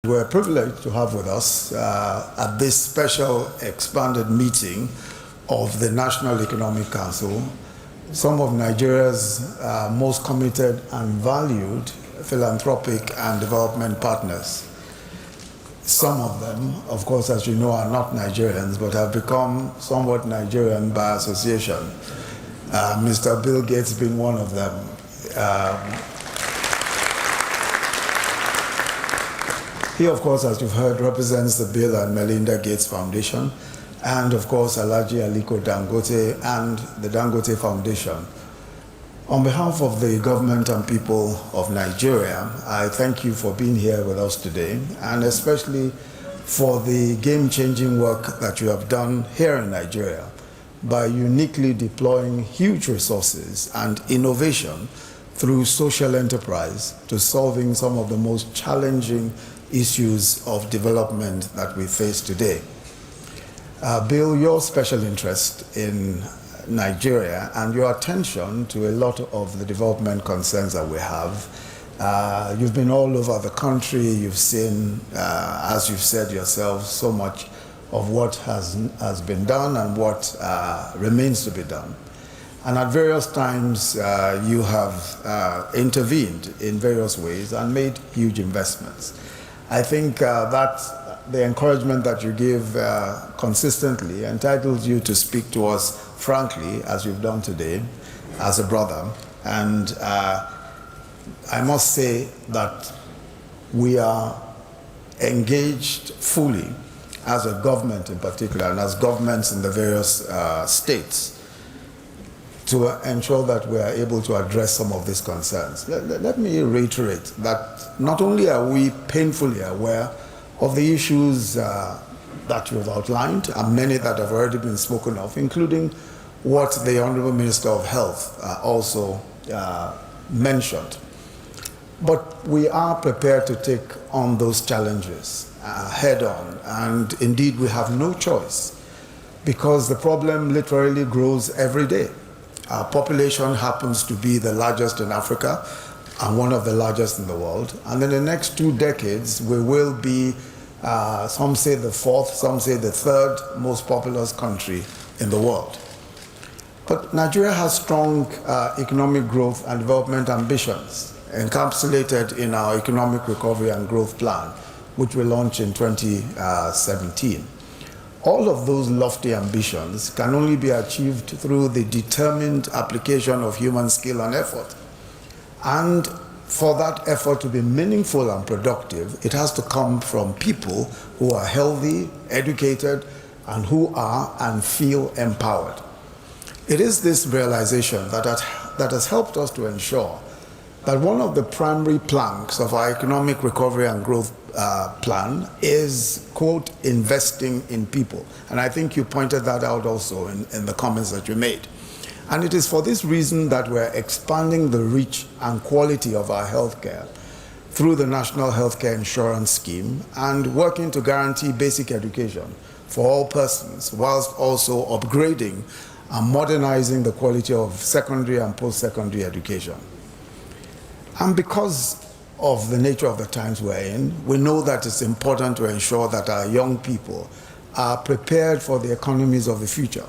We're privileged to have with us at this special expanded meeting of the National Economic Council some of Nigeria's most committed and valued philanthropic and development partners. Some of them, of course, as you know, are not Nigerians, but have become somewhat Nigerian by association. Mr. Bill Gates being one of them. He, of course, as you've heard, represents the Bill and Melinda Gates Foundation, and, of course, Alhaji Aliko Dangote and the Dangote Foundation. On behalf of the government and people of Nigeria, I thank you for being here with us today, and especially for the game-changing work that you have done here in Nigeria by uniquely deploying huge resources and innovation through social enterprise to solving some of the most challenging issues of development that we face today. Bill, your special interest in Nigeria and your attention to a lot of the development concerns that we have. You've been all over the country, you've seen, as you've said yourself, so much of what has been done and what remains to be done. And at various times, you have intervened in various ways and made huge investments. I think that the encouragement that you give consistently entitles you to speak to us frankly, as you've done today, as a brother. And I must say that we are engaged fully as a government in particular, and as governments in the various states, to ensure that we are able to address some of these concerns. Let me reiterate that not only are we painfully aware of the issues that you have outlined, and many that have already been spoken of, including what the Honorable Minister of Health also mentioned, but we are prepared to take on those challenges head on, and indeed we have no choice, because the problem literally grows every day. Our population happens to be the largest in Africa and one of the largest in the world. And in the next 2 decades, we will be, some say the fourth, some say the third most populous country in the world. But Nigeria has strong economic growth and development ambitions encapsulated in our Economic Recovery and Growth Plan, which we launched in 2017. All of those lofty ambitions can only be achieved through the determined application of human skill and effort. And for that effort to be meaningful and productive, it has to come from people who are healthy, educated, and who are and feel empowered. It is this realization that has helped us to ensure that one of the primary planks of our Economic Recovery and Growth Plan is, quote, investing in people. And I think you pointed that out also in the comments that you made. And it is for this reason that we're expanding the reach and quality of our healthcare through the National Healthcare Insurance Scheme and working to guarantee basic education for all persons, whilst also upgrading and modernizing the quality of secondary and post-secondary education. And because of the nature of the times we're in, we know that it's important to ensure that our young people are prepared for the economies of the future.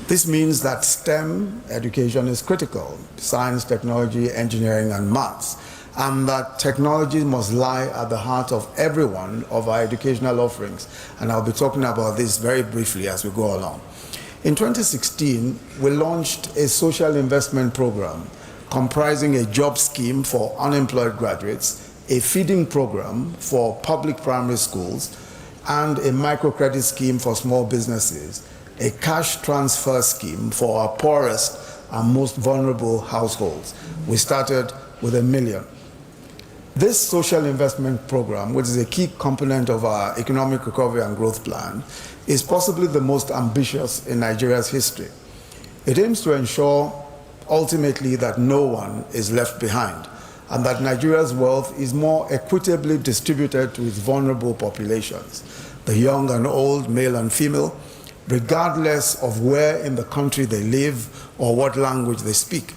This means that STEM education is critical: science, technology, engineering, and maths, and that technology must lie at the heart of every one of our educational offerings. And I'll be talking about this very briefly as we go along. In 2016, we launched a social investment program comprising a job scheme for unemployed graduates, a feeding program for public primary schools, and a microcredit scheme for small businesses, a cash transfer scheme for our poorest and most vulnerable households. We started with $1 million. This social investment program, which is a key component of our Economic Recovery and Growth Plan, is possibly the most ambitious in Nigeria's history. It aims to ensure ultimately that no one is left behind, and that Nigeria's wealth is more equitably distributed to its vulnerable populations, the young and old, male and female, regardless of where in the country they live or what language they speak.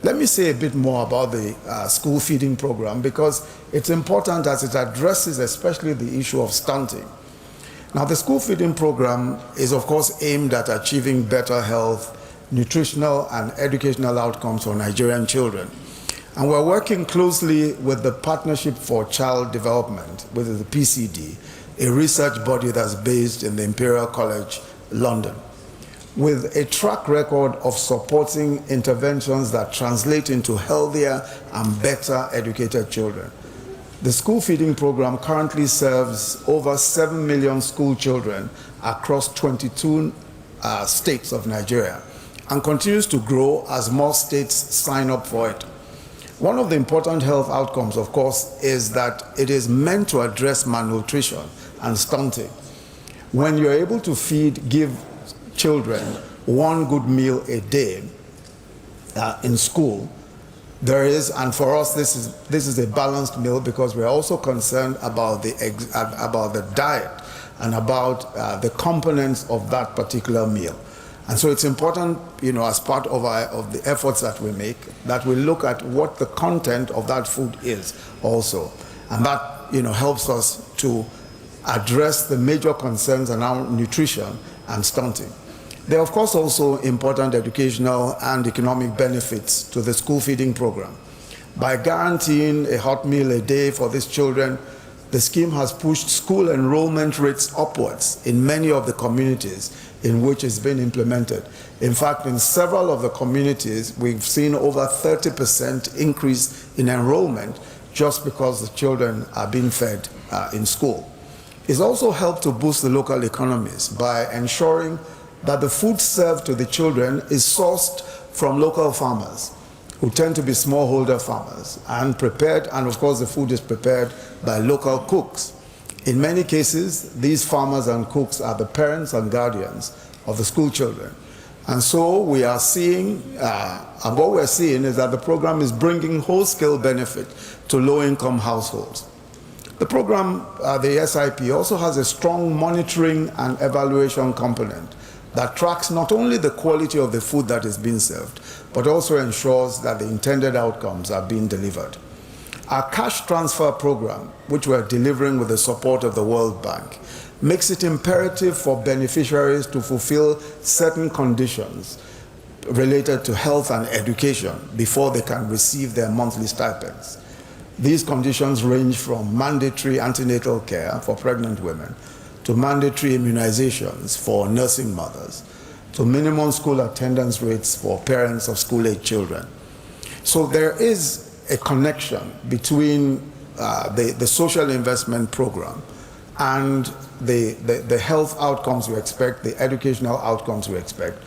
Let me say a bit more about the school feeding program, because it's important as it addresses especially the issue of stunting. Now, the school feeding program is, of course, aimed at achieving better health, nutritional and educational outcomes for Nigerian children. And we're working closely with the Partnership for Child Development, which is the PCD, a research body that's based in the Imperial College, London, with a track record of supporting interventions that translate into healthier and better educated children. The school feeding program currently serves over 7 million school children across 22 states of Nigeria and continues to grow as more states sign up for it. One of the important health outcomes, of course, is that it is meant to address malnutrition and stunting. When you're able to give children one good meal a day in school, there is, and for us this is a balanced meal, because we're also concerned about the diet and about the components of that particular meal. And so it's important, as part of the efforts that we make, that we look at what the content of that food is also. And that, helps us to address the major concerns around nutrition and stunting. There are, of course, also important educational and economic benefits to the school feeding program. By guaranteeing a hot meal a day for these children, the scheme has pushed school enrollment rates upwards in many of the communities in which it's been implemented. In fact, in several of the communities, we've seen over 30% increase in enrollment just because the children are being fed in school. It's also helped to boost the local economies by ensuring that the food served to the children is sourced from local farmers, who tend to be smallholder farmers, and prepared, and of course the food is prepared by local cooks. In many cases, these farmers and cooks are the parents and guardians of the school children. And so we are seeing, and what we're seeing is that the program is bringing whole-scale benefit to low-income households. The program, the SIP, also has a strong monitoring and evaluation component that tracks not only the quality of the food that is being served, but also ensures that the intended outcomes are being delivered. Our cash transfer program, which we're delivering with the support of the World Bank, makes it imperative for beneficiaries to fulfill certain conditions related to health and education before they can receive their monthly stipends. These conditions range from mandatory antenatal care for pregnant women, to mandatory immunizations for nursing mothers, to minimum school attendance rates for parents of school-age children. So there is a connection between the social investment program and the health outcomes we expect, the educational outcomes we expect.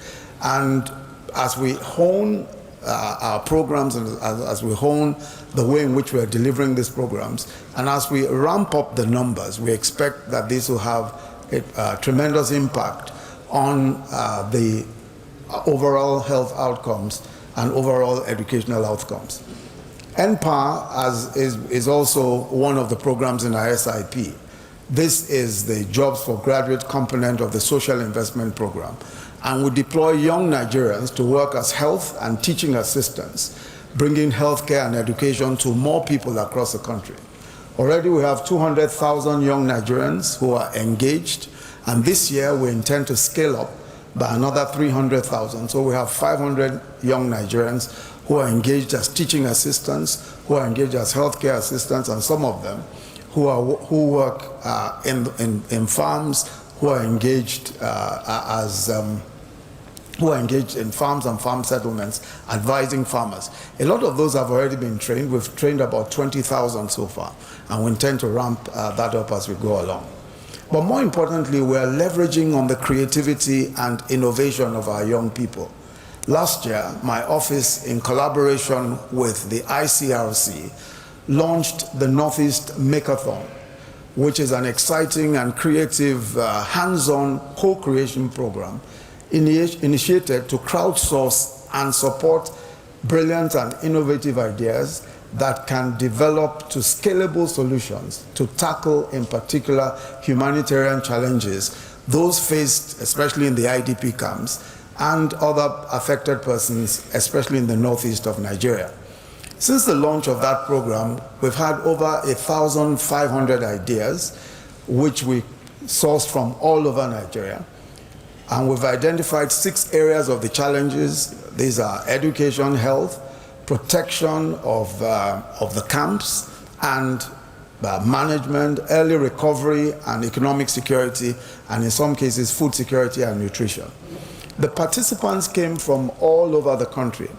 And as we hone our programs and as we hone the way in which we are delivering these programs, and as we ramp up the numbers, we expect that this will have a tremendous impact on the overall health outcomes and overall educational outcomes. NPAR is also one of the programs in our SIP. This is the Jobs for Graduate component of the Social Investment Program, and we deploy young Nigerians to work as health and teaching assistants, bringing healthcare and education to more people across the country. Already we have 200,000 young Nigerians who are engaged, and this year we intend to scale up by another 300,000. So we have 500 young Nigerians who are engaged as teaching assistants, who are engaged as healthcare assistants, and some of them who work in farms, who are engaged in farms and farm settlements, advising farmers. A lot of those have already been trained. We've trained about 20,000 so far, and we intend to ramp that up as we go along. But more importantly, we are leveraging on the creativity and innovation of our young people. Last year, my office, in collaboration with the ICRC, launched the Northeast Makeathon, which is an exciting and creative hands-on co-creation program initiated to crowdsource and support brilliant and innovative ideas that can develop to scalable solutions to tackle, in particular, humanitarian challenges, those faced especially in the IDP camps and other affected persons, especially in the northeast of Nigeria. Since the launch of that program, we've had over 1,500 ideas, which we sourced from all over Nigeria. And we've identified 6 areas of the challenges. These are education, health, protection of the camps, and management, early recovery and economic security, and in some cases, food security and nutrition. The participants came from all over the country,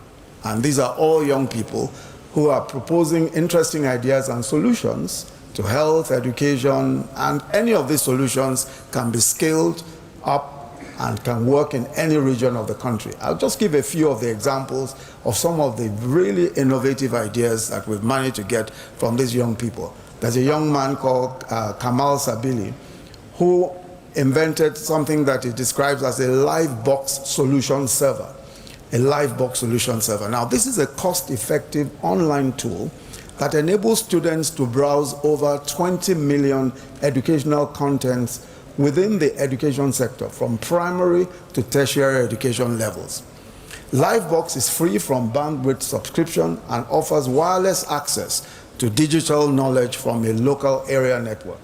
and these are all young people who are proposing interesting ideas and solutions to health, education, and any of these solutions can be scaled up and can work in any region of the country. I'll just give a few of the examples of some of the really innovative ideas that we've managed to get from these young people. There's a young man called Kamal Sabili who invented something that he describes as a live box solution server. A live box solution server. Now, this is a cost-effective online tool that enables students to browse over 20 million educational contents within the education sector, from primary to tertiary education levels. Livebox is free from bandwidth subscription and offers wireless access to digital knowledge from a local area network.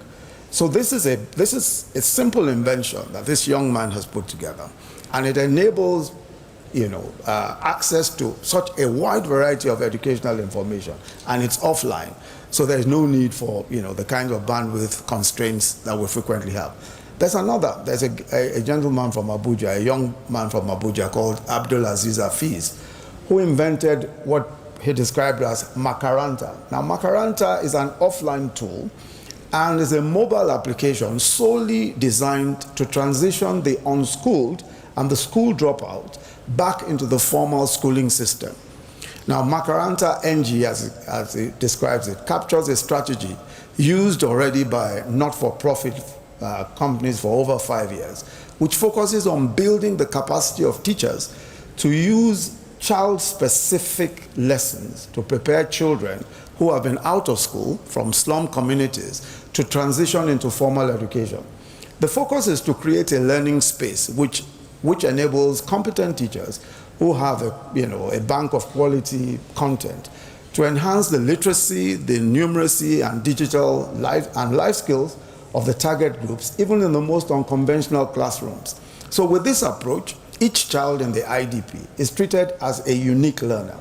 So this is a simple invention that this young man has put together, and it enables access to such a wide variety of educational information, and it's offline. So there's no need for the kind of bandwidth constraints that we frequently have. There's a gentleman from Abuja, a young man from Abuja called Abdulaziz Hafiz, who invented what he described as Makaranta. Now, Makaranta is an offline tool and is a mobile application solely designed to transition the unschooled and the school dropout back into the formal schooling system. Now, Makaranta NG, as it describes it, captures a strategy used already by not-for-profit companies for over 5 years, which focuses on building the capacity of teachers to use child-specific lessons to prepare children who have been out of school from slum communities to transition into formal education. The focus is to create a learning space which enables competent teachers who have a bank of quality content to enhance the literacy, the numeracy, and digital life skills of the target groups, even in the most unconventional classrooms. So with this approach, each child in the IDP is treated as a unique learner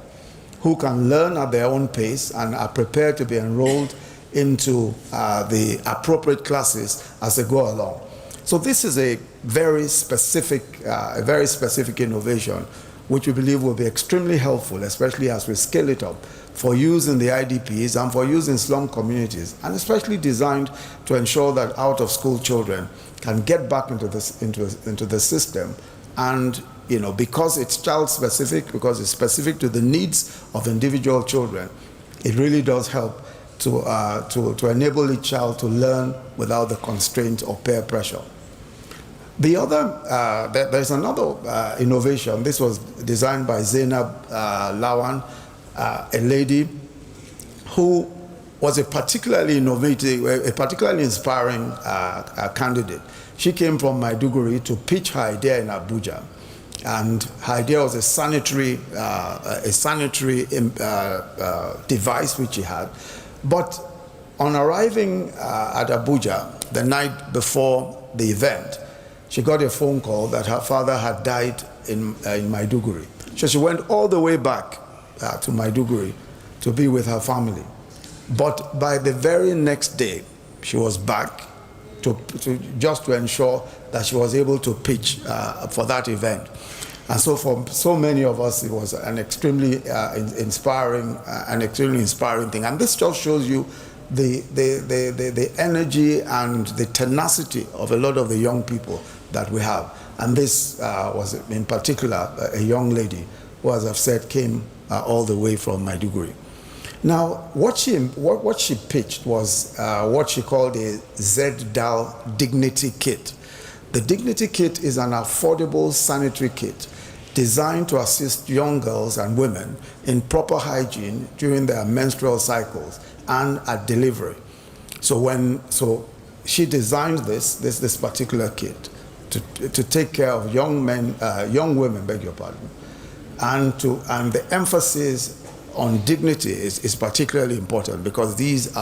who can learn at their own pace and are prepared to be enrolled into the appropriate classes as they go along. So this is a very specific innovation, which we believe will be extremely helpful, especially as we scale it up for use in the IDPs and for use in slum communities, and especially designed to ensure that out-of-school children can get back into the system. And because it's child-specific, because it's specific to the needs of individual children, it really does help to enable each child to learn without the constraint or peer pressure. There's another innovation. This was designed by Zainab Lawan, a lady who was a particularly innovative, a particularly inspiring candidate. She came from Maiduguri to pitch her idea in Abuja, and her idea was a sanitary device which she had. But on arriving at Abuja the night before the event, she got a phone call that her father had died in Maiduguri. So she went all the way back to Maiduguri to be with her family. But by the very next day, she was back just to ensure that she was able to pitch for that event. And so for so many of us, it was an extremely inspiring thing. And this just shows you the energy and the tenacity of a lot of the young people that we have. And this was in particular a young lady who, as I've said, came all the way from Maiduguri. Now, what she pitched was what she called a ZDAL Dignity Kit. The Dignity Kit is an affordable sanitary kit designed to assist young girls and women in proper hygiene during their menstrual cycles and at delivery. So she designed this particular kit to take care of young men, young women, beg your pardon, and the emphasis on dignity is particularly important, because this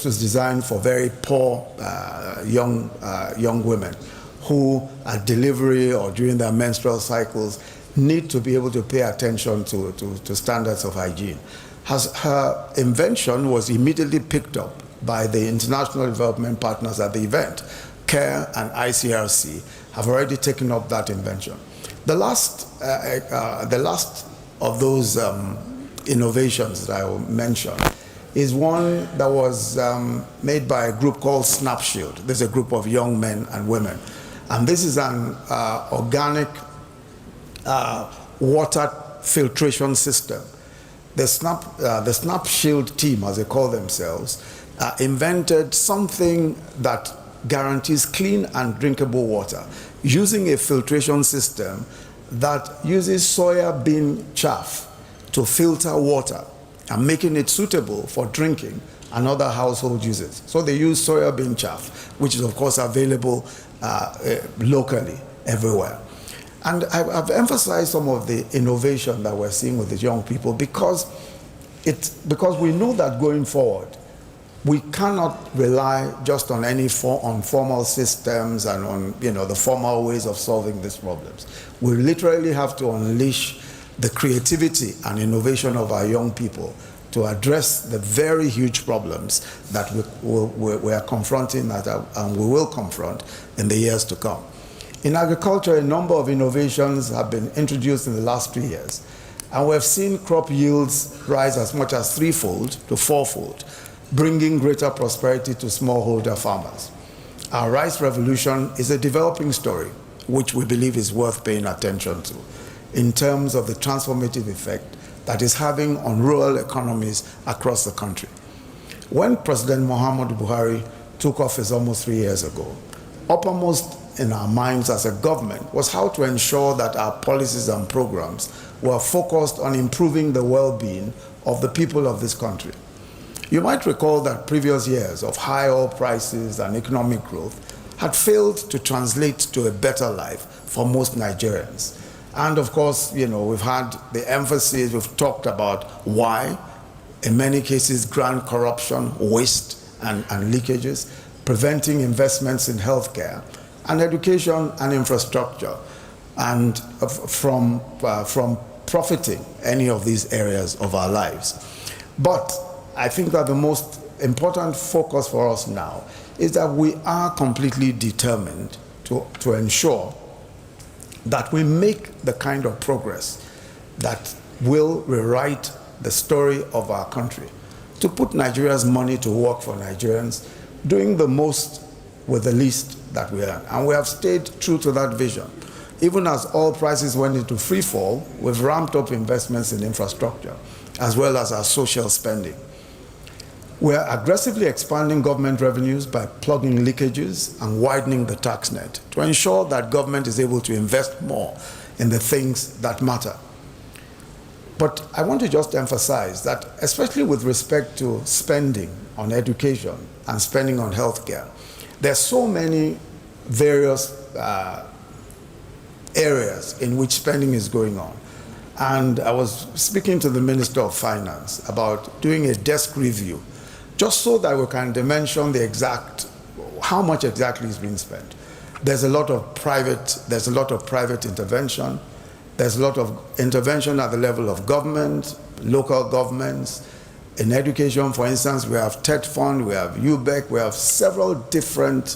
was designed for very poor young women who at delivery or during their menstrual cycles need to be able to pay attention to standards of hygiene. Her invention was immediately picked up by the international development partners at the event. CARE and ICRC have already taken up that invention. The last of those innovations that I will mention is one that was made by a group called SnapShield. There's a group of young men and women. And this is an organic water filtration system. The SnapShield team, as they call themselves, invented something that guarantees clean and drinkable water using a filtration system that uses soya bean chaff to filter water and making it suitable for drinking and other household uses. So they use soya bean chaff, which is of course available locally everywhere. And I've emphasized some of the innovation that we're seeing with the young people because we know that going forward, we cannot rely just on on formal systems and on the formal ways of solving these problems. We literally have to unleash the creativity and innovation of our young people to address the very huge problems that we are confronting and we will confront in the years to come. In agriculture, a number of innovations have been introduced in the last 3 years, and we have seen crop yields rise as much as 3-fold to 4-fold, bringing greater prosperity to smallholder farmers. Our rice revolution is a developing story, which we believe is worth paying attention to in terms of the transformative effect that is having on rural economies across the country. When President Muhammadu Buhari took office almost 3 years ago, uppermost in our minds as a government was how to ensure that our policies and programs were focused on improving the well-being of the people of this country. You might recall that previous years of high oil prices and economic growth had failed to translate to a better life for most Nigerians. And of course, we've had the emphasis, we've talked about why, in many cases, grand corruption, waste, and leakages, preventing investments in healthcare, and education and infrastructure, and from profiting any of these areas of our lives. But I think that the most important focus for us now is that we are completely determined to ensure that we make the kind of progress that will rewrite the story of our country, to put Nigeria's money to work for Nigerians, doing the most with the least that we earn. And we have stayed true to that vision. Even as oil prices went into free fall, we've ramped up investments in infrastructure, as well as our social spending. We are aggressively expanding government revenues by plugging leakages and widening the tax net to ensure that government is able to invest more in the things that matter. But I want to just emphasize that, especially with respect to spending on education and spending on healthcare, there are so many various areas in which spending is going on. And I was speaking to the Minister of Finance about doing a desk review, just so that we can dimension how much exactly is being spent. There's a lot of private intervention. There's a lot of intervention at the level of government, local governments. In education, for instance, we have TED Fund, we have UBEC, we have several different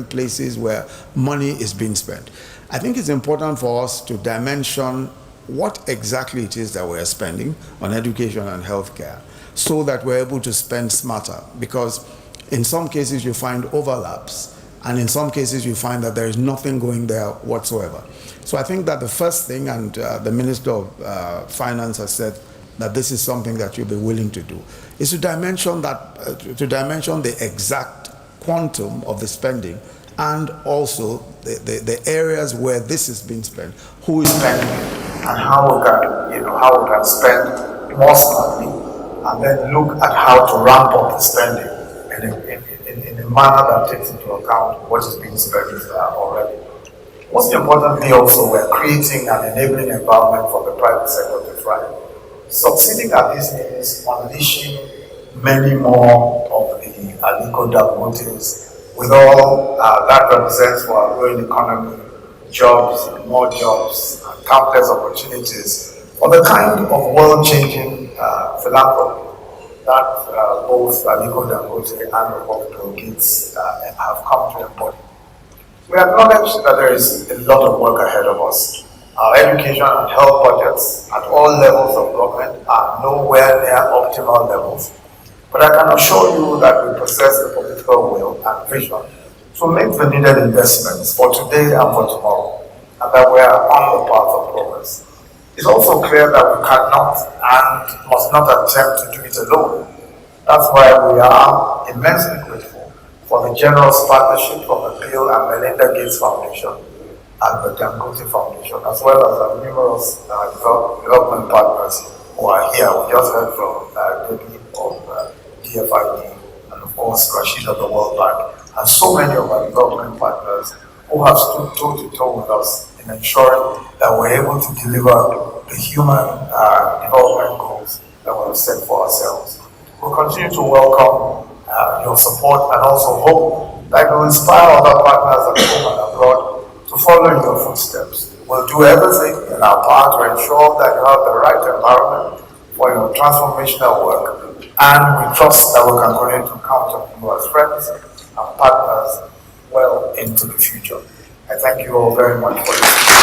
places where money is being spent. I think it's important for us to dimension what exactly it is that we're spending on education and healthcare, so that we're able to spend smarter, because in some cases you find overlaps, and in some cases you find that there is nothing going there whatsoever. So I think that the first thing, and the Minister of Finance has said that this is something that you'll be willing to do, is to dimension the exact quantum of the spending, and also the areas where this is being spent, who is spending it, and how we can spend more smartly, and then look at how to ramp up the spending in a manner that takes into account what is being studied already. Most importantly also, we're creating an enabling environment for the private sector to thrive. Succeeding at this means unleashing many more of the Aliko Dangotes with all that represents for our growing economy, jobs, more jobs, and countless opportunities for the kind of world-changing philanthropy that both Aliko Dangote and Prof. Bill Gates have come to embody. We acknowledge that there is a lot of work ahead of us. Our education and health budgets at all levels of government are nowhere near optimal levels, but I can assure you that we possess the political will and vision to make the needed investments for today and for tomorrow, and that we are on the path of progress. It's also clear that we cannot and must not attempt to do it alone. That's why we are immensely grateful for the generous partnership from the Bill and Melinda Gates Foundation and the Dangote Foundation, as well as our numerous development partners who are here. We just heard from Debbie of DFID, and of course Rashid of the World Bank, and so many of our development partners who have stood toe-to-toe with us in ensuring that we're able to deliver the human development goals that we have set for ourselves. We'll continue to welcome your support and also hope that it will inspire other partners at home and abroad to follow in your footsteps. We'll do everything in our power to ensure that you have the right environment for your transformational work, and we trust that we can continue to count on you as friends and partners well into the future. I thank you all very much for listening.